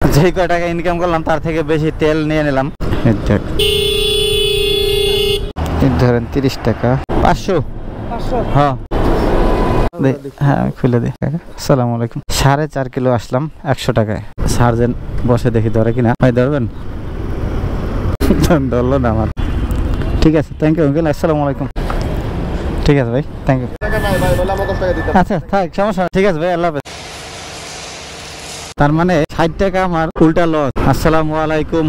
যে কয় টাকা ইনকাম করলাম তার থেকে বেশি তেল নিয়ে নিলাম। ধরেন 30 টাকা, 500। হ্যাঁ হ্যাঁ খুলে দিই। আসসালামু আলাইকুম। 4.5 কিলো আসলাম 100 টাকায়। সার্জেন্ট বসে দেখি ধরে কিনা। ভাই ধরবেন? ধরলো না আমার। ঠিক আছে, থ্যাংক ইউ আঙ্কেল। আসসালামু আলাইকুম। ঠিক আছে ভাই, থ্যাংক ইউ। আচ্ছা থাক, সমস্যা ঠিক আছে ভাই, আল্লাহ হাফেজ। তার মানে 60 টাকা আমার উল্টা লস। আসসালামু আলাইকুম,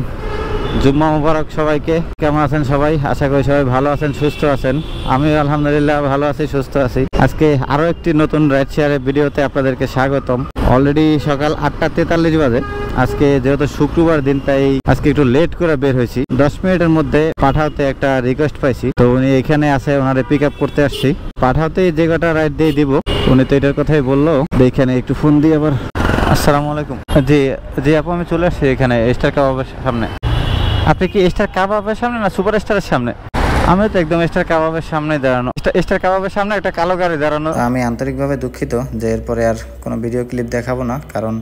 জুম্মা মুবারক সবাইকে। কেমন আছেন সবাই? আশা করি সবাই ভালো আছেন, সুস্থ আছেন। আমি আলহামদুলিল্লাহ ভালো আছি, সুস্থ আছি। আজকে আরো একটি নতুন রাইড শেয়ারের ভিডিওতে আপনাদেরকে স্বাগতম। অলরেডি সকাল 8:43 বাজে। আজকে যেহেতু শুক্রবার দিন, তাই আজকে একটু লেট করে বের হয়েছি। 10 মিনিটের মধ্যে পাঠাওতে একটা রিকোয়েস্ট পাইছি, তো উনি এখানে আছে, ওনারে পিক আপ করতে আসছি। পাঠাওতে যে কটা রাইড দিয়ে দিব, উনি তো এটার কথাই বললো। এখানে একটু ফোন দিয়ে আবার। আসসালামু আলাইকুম। জি জি আপু, আমি চলে আসছি এখানে স্টার কাবাবের সামনে। আপনি কি স্টার কাবাবের সামনে না সুপার স্টারের সামনে? আমি তো একদম স্টার কাবাবের সামনে দাঁড়ানো। স্টার কাবাবের সামনে একটা কালো গাড়ি দাঁড়ানো। আমি আন্তরিকভাবে দুঃখিত যে এরপরে আর কোনো ভিডিও ক্লিপ দেখাবো না, কারণ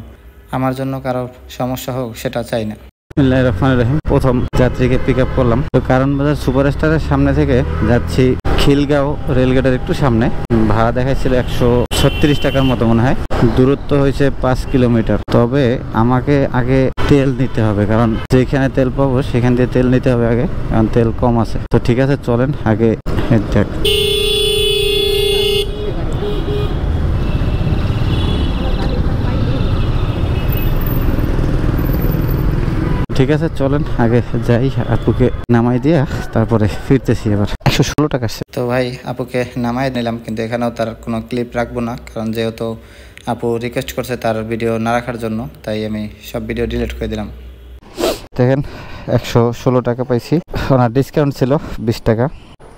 আমার জন্য কারো সমস্যা হোক সেটা চাই না। বিসমিল্লাহির রহমানির রহিম। প্রথম যাত্রীকে পিক আপ করলাম, তো কারণ বাজার সুপার স্টারের সামনে থেকে যাচ্ছি খিলগাঁও রেলগেটের একটু সামনে। ভাড়া দেখাচ্ছিল 136 টাকার মতো মনে হয়। দূরত্ব হয়েছে 5 কিলোমিটার। তবে আমাকে আগে তেল নিতে হবে, কারণ যেখানে তেল পাবো সেখান দিয়ে তেল নিতে হবে আগে, কারণ তেল কম আছে। তো ঠিক আছে, চলেন আগে যাক। ঠিক আছে, চলেন আগে যাই, আপুকে নামাই দিয়া তারপরে ফিরতেছি। আবার 116 টাকা আসছে। তো ভাই আপুকে নামাই নিলাম, কিন্তু এখানেও তার কোনো ক্লিপ রাখবো না, কারণ যেহেতু আপু রিকোয়েস্ট করছে তার ভিডিও না রাখার জন্য, তাই আমি সব ভিডিও ডিলিট করে দিলাম। দেখেন 116 টাকা পাইছি। ওনার ডিসকাউন্ট ছিল 20 টাকা।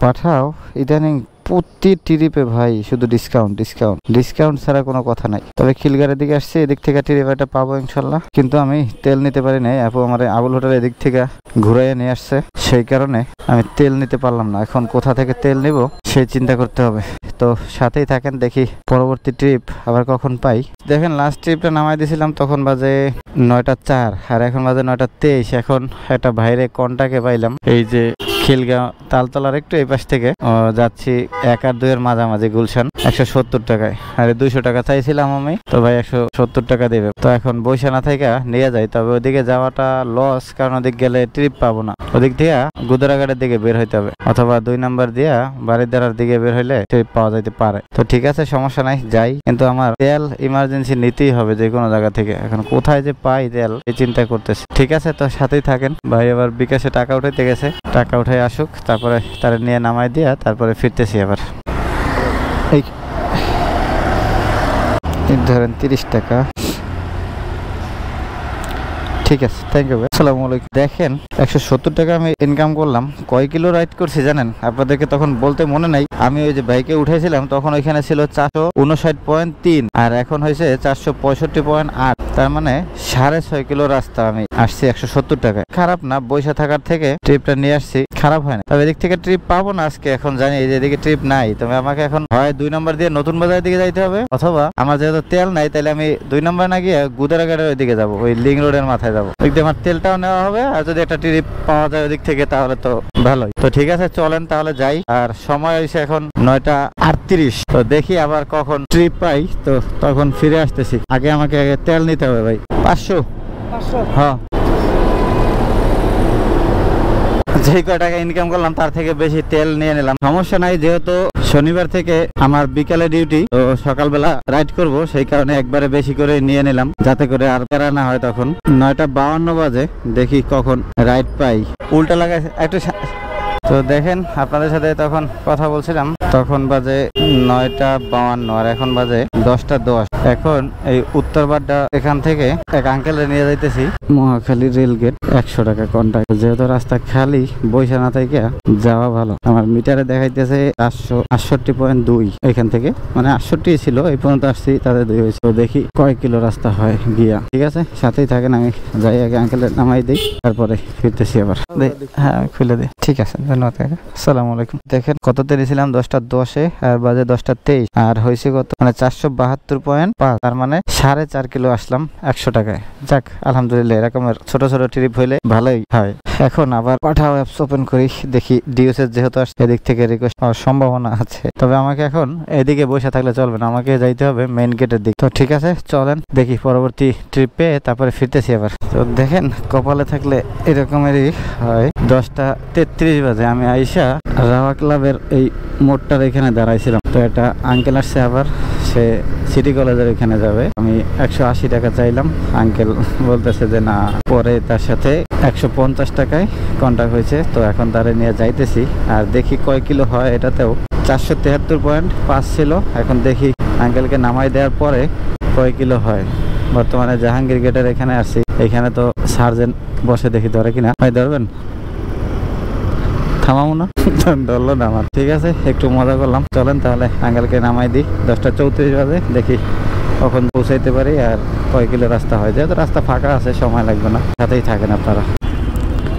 পাঠাও ইদানিং প্রতি ট্রিপে ভাই শুধু ডিসকাউন্ট ডিসকাউন্ট ডিসকাউন্ট ছাড়া কোনো কথা নাই। তবে খিলগাড়ির দিকে আসছে, এদিক থেকে ট্রিপ একটা পাবো ইনশাল্লাহ। কিন্তু আমি তেল নিতে পারি নাই। আপু আমার আবুল হোটেল এদিক থেকে ঘুরাইয়ে নিয়ে আসছে, সেই কারণে আমি তেল নিতে পারলাম না। এখন কোথা থেকে তেল নিব সেই চিন্তা করতে হবে। তো সাথেই থাকেন, দেখি পরবর্তী ট্রিপ আবার কখন পাই। দেখেন লাস্ট ট্রিপটা নামাই দিয়েছিলাম তখন বাজে 9:04, আর এখন বাজে 9:23। এখন একটা বাইরে কন্টাকে পাইলাম, এই যে খিলগাঁও তালতলার একটু এই পাশ থেকে যাচ্ছি 1 আর 2 এর মাঝামাঝি গুলশান। 170 টাকায়, আরে 200 টাকা চাইছিলাম আমি, তো ভাই 170 টাকা দেবে। তো এখন বৈশা না থেকে নিয়ে যাই। তবে ওদিকে যাওয়াটা লস, কারণ ওদিক গেলে ট্রিপ পাবো না। ওদিক দিয়ে গুদারাঘাটের দিকে বের হইতে হবে, অথবা 2 নাম্বার দিয়া বাড়িদারার দিকে বের হইলে ট্রিপ পাওয়া যাইতে পারে। তো ঠিক আছে, সমস্যা নাই, যাই। কিন্তু আমার তেল ইমার্জেন্সি নিতেই হবে যে কোনো জায়গা থেকে। এখন কোথায় যে পাই তেল এই চিন্তা করতেছি। ঠিক আছে, তো সাথেই থাকেন। ভাই আবার বিকাশে টাকা উঠাইতে গেছে, টাকা উঠাই আসুক, তারপরে তারা নিয়ে নামাই দিয়া তারপরে ফিরতেছি আবার। এই ধরেন 30 টাকা। ঠিক আছে, থ্যাংক ইউ। আসসালামু আলাইকুম। দেখেন 170 টাকা আমি ইনকাম করলাম। কয় কিলো রাইড করছি জানেন? আপনাদেরকে তখন বলতে মনে নাই। আমি ওই যে বাইকে উঠাইছিলাম তখন ওইখানে ছিল 459.3, আর এখন হয়েছে 465.8। তার মানে 6.5 কিলো রাস্তা আমি আসছি 170 টাকায়। খারাপ না, বৈশা থাকার থেকে ট্রিপটা নিয়ে আসছি, খারাপ হয় না। তবে এদিক থেকে ট্রিপ পাবো না আজকে, এখন জানি যে এদিকে ট্রিপ নাই। তবে আমাকে এখন হয় 2 নম্বর দিয়ে নতুন বাজারের দিকে যাইতে হবে, অথবা আমার যেহেতু তেল নাই তাহলে আমি 2 নম্বর না গিয়ে গুদারাঘাটের ওই দিকে যাবো, ওই লিং রোডের মাথায় যাবো। ওইদিকে আমার তেলটাও নেওয়া হবে, আর যদি একটা ট্রিপ পাওয়া যায় ওদিক থেকে তাহলে তো ভালোই। তো ঠিক আছে, চলেন তাহলে যাই। আর সময় হয়েছে এখন 9:38। তো দেখি আবার কখন ট্রিপ পাই, তো তখন ফিরে আসতেছি। আগে আমাকে তেল নিতে হবে ভাই। 500। হ্যাঁ, যে কয় টাকা ইনকাম করলাম তার থেকে বেশি তেল নিয়ে নিলাম। সমস্যা নাই, যেহেতু শনিবার থেকে আমার বিকালে ডিউটি, তো সকালবেলা রাইড করব, সেই কারণে একবারে বেশি করে নিয়ে নিলাম, যাতে করে আর প্যারা না হয়। তখন 9:52 বাজে, দেখি কখন রাইড পাই। উল্টা লাগাই একটু। তো দেখেন আপনাদের সাথে তখন কথা বলছিলাম, তখন বাজে 9:52 আর এখন বাজে 10:10। এখন এই উত্তরবাড্ডা এখান থেকে এক আঙ্কেলে নিয়ে যাইতেছি মহাখালী রেলগেট। 100 টাকা কন্ট্যাক্ট। যেহেতু রাস্তা খালি, বৈশা না থেকে যাওয়া ভালো। আমার মিটারে দেখাইতেছে 68.2। এখান থেকে মানে 68 ছিল, এই পর্যন্ত আসছি, তাদের 2 হয়েছে। তো দেখি কয় কিলো রাস্তা হয় গিয়া। ঠিক আছে, সাথেই থাকেন, আমি যাই আগে আঙ্কেলে নামাই দিই, তারপরে ফিরতেছি আবার। হ্যাঁ খুলে দিই। ঠিক আছে, ধন্যবাদ। ধন্যবাদ কাকা। আসসালামু আলাইকুম। দেখেন কততে নিয়েছিলাম 10:10 আর বাজে 10:23 আর হয়েছে কত মানে 472.5, তার মানে 4.5 কিলো আসলাম 100 টাকায়। যাক আলহামদুলিল্লাহ, এরকমের ছোট ছোট ট্রিপ হইলে ভালোই হয়। এখন আবার পাঠাও অ্যাপস ওপেন করি, দেখি ডিউসের যেহেতু আসছে এদিক থেকে রিকোয়েস্ট হওয়ার সম্ভাবনা আছে। তবে আমাকে এখন এদিকে বসে থাকলে চলবে না, আমাকে যাইতে হবে মেইন গেটের দিক। তো ঠিক আছে চলেন দেখি পরবর্তী ট্রিপ পেয়ে তারপরে ফিরতেছি আবার। তো দেখেন কপালে থাকলে এরকমেরই হয়। 10:33 বাজে আমি আইসা রাওয়া ক্লাবের এই মোড়টার এখানে দাঁড়াইছিলাম। তো একটা আঙ্কেল আসছে, আবার সে সিটি কলেজের এখানে যাবে। আমি 180 টাকা চাইলাম, আঙ্কেল বলতেছে যে না, পরে তার সাথে 150 টাকায় কন্ট্যাক্ট হয়েছে। তো এখন তারে নিয়ে যাইতেছি, আর দেখি কয় কিলো হয়। এটাতেও 473.5 ছিল। এখন দেখি আঙ্কেলকে নামাই দেওয়ার পরে কয় কিলো হয়। বর্তমানে জাহাঙ্গীর গেটের এখানে আসছি, এখানে তো সার্জেন্ট বসে, দেখি ধরে কিনা। ভাই ধরবেন? থামাবো না, ধরলো না আমার। ঠিক আছে, একটু মজা করলাম। চলেন তাহলে আঙ্কেলকে নামাই দিই। 10:34 বাজে, দেখি কখন পৌঁছাইতে পারি আর কয় কিলো রাস্তা হয়। যেহেতু রাস্তা ফাঁকা আছে, সময় লাগবে না, সাথেই থাকেন আপনারা।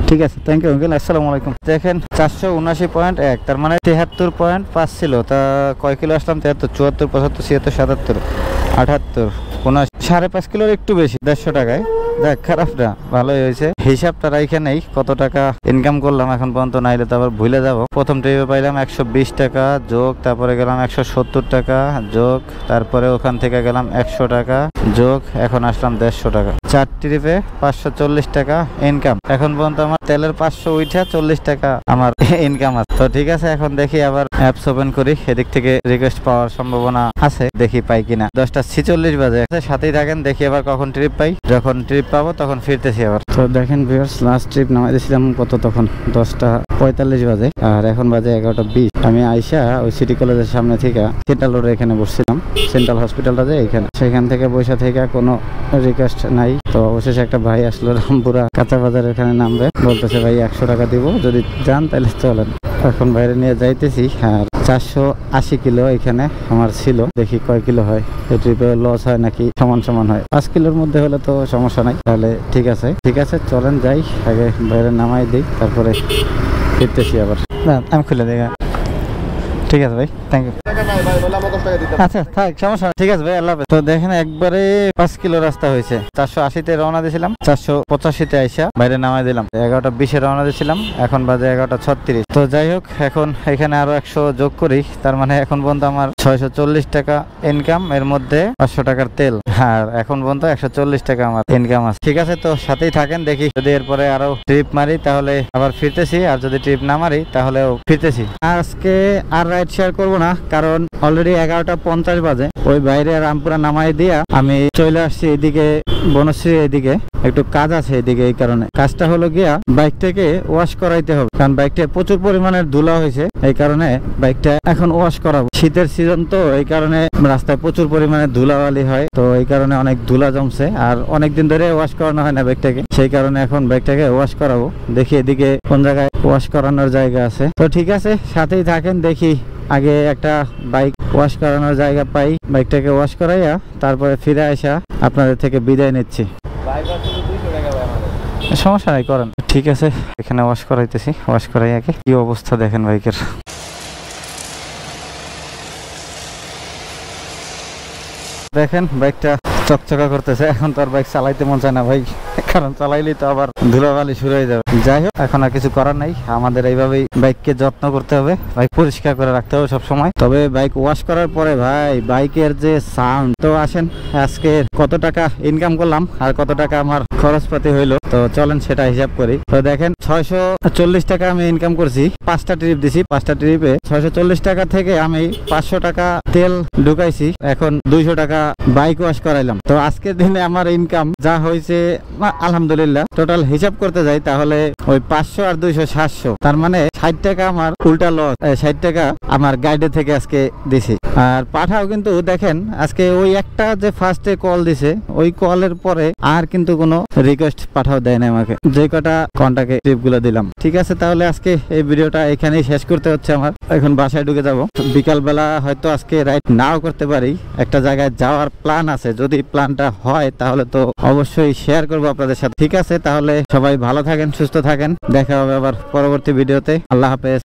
ঠিক আছে, থ্যাংক ইউ আঙ্কেল। আসসালামু আলাইকুম। দেখেন 479.1, তার মানে 73.5 ছিল। তা কয় কিলো আসলাম? 73, 74, 75, 76, 77, 78, 79, 5.5 কিলোর একটু বেশি, 150 টাকায়। দেখ খারাপ না, ভালোই হয়েছে। হিসাবটা রাইখে নেই কত টাকা ইনকাম করলাম এখন পর্যন্ত, নাইলে তো আবার ভুলে যাব। প্রথম ট্রিপে পাইলাম 120 টাকা যোগ, তারপরে গেলাম 170 টাকা যোগ, তারপরে ওখান থেকে গেলাম 100 টাকা যোগ, এখন আসলাম 150 টাকা। 4 ট্রিপে 540 টাকা ইনকাম। এখন পর্যন্ত আমার তেলের 500 উঠা 40 টাকা আমার ইনকাম আছে। তো ঠিক আছে, এখন দেখি আবার অ্যাপস ওপেন করি, এদিক থেকে রিকোয়েস্ট পাওয়ার সম্ভাবনা আছে, দেখি পাই কিনা। 10:46 বাজে, সাথেই থাকেন, দেখি আবার কখন ট্রিপ পাই। যখন ট্রিপ পাবো তখন ফিরতেছি আবার। তো দেখেন ভিউয়ার্স, লাস্ট ট্রিপ নামাই দিয়েছিলাম কত, তখন 10:45 বাজে, আর এখন বাজে 11:20। আমি আইসা ওই সিটি কলেজের সামনে থেকে সেন্ট্রাল রোডে এখানে বসছিলাম, সেন্ট্রাল হসপিটালটা যে এখানে, সেখান থেকে বসে থেকে কোনো রিকোয়েস্ট নাই। তো অবশেষে একটা ভাই আসলো, রামপুরা কাঁচা বাজার এখানে নামবে, বলতেছে ভাই 100 টাকা দিব, যদি যান তাহলে চলেন। এখন বাইরে নিয়ে যাইতেছি। আর 480 কিলো এখানে আমার ছিল, দেখি কয় কিলো হয়। এই ট্রিপে লস হয় নাকি সমান সমান হয়। 5 কিলোর মধ্যে হলে তো সমস্যা নাই, তাহলে ঠিক আছে। ঠিক আছে চলেন যাই, আগে বাইরে নামাই দিই, তারপরে ফিরতেছি আবার। না আমি খুলে দিই। ঠিক আছে ভাই, থ্যাংক ইউ। আচ্ছা থাক, সমস্যা নেই, ঠিক আছে ভাই, আল্লাহ হাফেজ। তো দেখেন একবারে 5 কিলো রাস্তা হয়েছে। 480-তে রওনা দিয়েছিলাম, 485-তে আইসা বাইরে নামাই দিলাম। 11:20-এ রওনা দিয়েছিলাম, এখন বাজে 11:36। তো যাই হোক, এখন এখানে আরো 100 যোগ করি, তার মানে এখন পর্যন্ত আমার 640 টাকা ইনকাম, এর মধ্যে 500 টাকার তেল, আর এখন পর্যন্ত 140 টাকা আমার ইনকাম আছে। ঠিক আছে, তো সাথেই থাকেন, দেখি যদি এরপরে আরো ট্রিপ মারি তাহলে আবার ফিরতেছি, আর যদি ট্রিপ না মারি তাহলেও ফিরতেছি। আজকে আর রাইড শেয়ার করবো না, কারণ অলরেডি 11:50 বাজে। ওই বাইরে রামপুরা নামাই দিয়া আমি চলে আসছি এদিকে বনশ্রী, এদিকে একটু কাজ আছে এদিকে। এই কারণে কাজটা হলো গিয়া বাইকটাকে ওয়াশ করাইতে হবে, কারণ বাইকটা প্রচুর পরিমাণের ধুলা হয়েছে, এই কারণে বাইকটা এখন ওয়াশ করাবো। শীতের সিজন তো, এই কারণে রাস্তায় প্রচুর পরিমাণে ধুলাবালি হয়, তো এই কারণে অনেক ধুলা জমছে, আর অনেকদিন ধরে ওয়াশ করানো হয় না বাইকটাকে, সেই কারণে এখন বাইকটাকে ওয়াশ করাবো। দেখি এদিকে কোন জায়গায় ওয়াশ করানোর জায়গা আছে। তো ঠিক আছে, সাথেই থাকেন, দেখি আগে একটা বাইক ওয়াশ করানোর জায়গা পাই, বাইকটাকে ওয়াশ করাইয়া তারপরে ফিরে আসা আপনাদের থেকে বিদায় নিচ্ছি। সমস্যা নাই, করেন। ঠিক আছে, এখানে ওয়াশ করাইতেছি, ওয়াশ করাই আগে। কি অবস্থা দেখেন বাইকের। দেখেন বাইকটা চকচকা করতেছে। এখন তো আর বাইক চালাইতে মন চায় না ভাই, কারণ চালাইলেই তো আবার ধুলাবালি শুরু হয়ে যাবে। যাই হোক, এখন আর কিছু করার নাই, আমাদের এইভাবেই বাইককে যত্ন করতে হবে, বাইক পরিষ্কার করে রাখতে হবে সব সময়। তবে বাইক ওয়াশ করার পরে ভাই বাইকের যে সাউন্ড। তো আসেন আজকে কত টাকা ইনকাম করলাম আর কত টাকা আমার খরচপাতি হইলো, তো চলেন সেটা হিসাব করি। তো দেখেন 640 টাকা আমি ইনকাম করছি, 5টা ট্রিপ দিছি। 5টা ট্রিপে 640 টাকা থেকে আমি 500 টাকা তেল ঢুকাইছি, এখন 200 টাকা বাইক ওয়াশ করাইলাম। তো আজকের দিনে আমার ইনকাম যা হয়েছে আলহামদুলিল্লাহ, টোটাল হিসাব করতে যাই তাহলে ওই 500 আর 200 700, তার মানে 60 টাকা আমার উল্টা লস। 60 টাকা আমার গাইডে থেকে আজকে দিছি। আর পাঠাও কিন্তু দেখেন আজকে ওই একটা যে ফার্স্টে কল দিছে, ওই কলের পরে আর কিন্তু কোনো রিকোয়েস্ট পাঠাও দেয় না আমাকে, যে কটা কন্টাক্টে ট্রিপ গুলো দিলাম। ঠিক আছে, তাহলে আজকে এই ভিডিওটা এখানেই শেষ করতে হচ্ছে আমার। এখন বাসায় ঢুকে যাব। বিকাল বেলা হয়তো আজকে রাইড নাও করতে পারি, একটা জায়গায় যাওয়ার প্ল্যান আছে। যদি প্ল্যানটা হয় তাহলে তো অবশ্যই শেয়ার করবো আপনাদের আপনাদের সাথে। ঠিক আছে, তাহলে সবাই ভালো থাকেন, সুস্থ থাকেন, দেখা হবে আবার পরবর্তী ভিডিওতে। আল্লাহ হাফেজ।